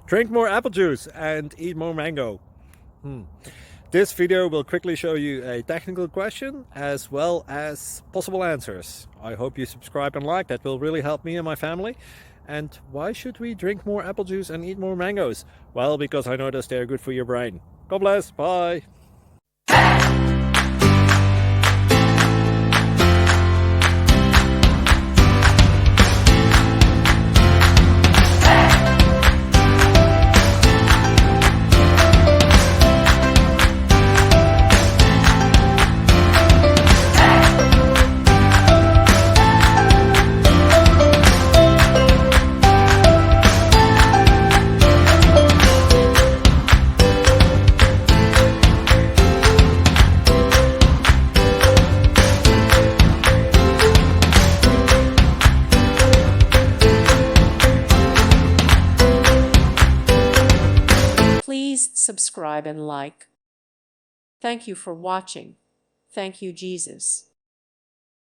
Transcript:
Drink more apple juice and eat more mango. This video will quickly show you a technical question as well as possible answers. I hope you subscribe and like, that will really help me and my family. And why should we drink more apple juice and eat more mangoes? Well, because I noticed they're good for your brain. God bless, bye! Please subscribe and like. Thank you for watching. Thank you, Jesus.